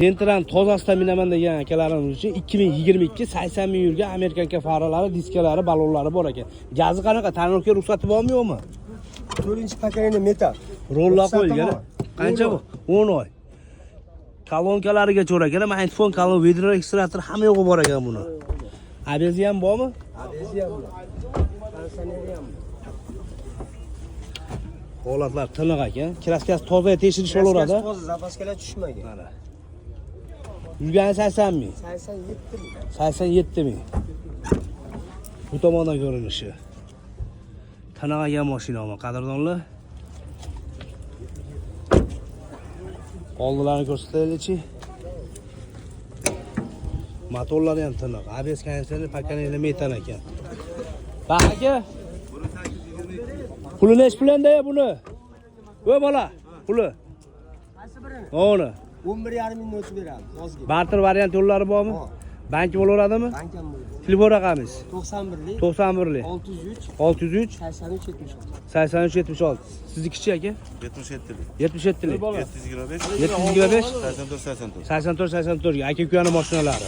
Gentra'nın tozasida minaman degan akalarimiz uchun 2022 80 ming yurgan Amerikanka faralari, diskalari, balonlari bor ekan. Gazi qanaqa? Tanirovga ruxsati bormi yo'qmi? 4-paketli metal. Rollar qo'yilgan. Qancha bu? 10 oy. Kolonkalariga cho'ra ekan, magnitofon, kolon, video ekstraktor hamma yo'g'i bor ekan buni. Abezi ham bormi? Abezi ham bor. Tansaneri ham bor. Holatlar tiniq ekan. Kraskasi toza tekshirish olaveradi. Toza, zapaskalar tushmagan. Mana. Yurgani 80 ming. 87 ming. 87 ming. Bu tomondan ko'rinishi. Tiniq mashina olma, qadrdonlar. Oldilarini ko'rsataylik-chi. Motorlari ham tiniq. ABS konditsioner pakani metan ekan. Bak aka. Puli nech pulanda buni? Voy bola, puli. Qaysi birini? O'ni. 11,5 ming o'tib beramiz. Yozgi. Barter variant yo'llari bormi? Bank bo'laveradimi? Bank ham bo'ladi. Telefon raqamingiz? 91lik 91lik 603 603 83 76. 83 76. Siznikichi aka? 77'lik. 77lik 725 725 84 84. 84 84 ga aka ukaning mashinalari.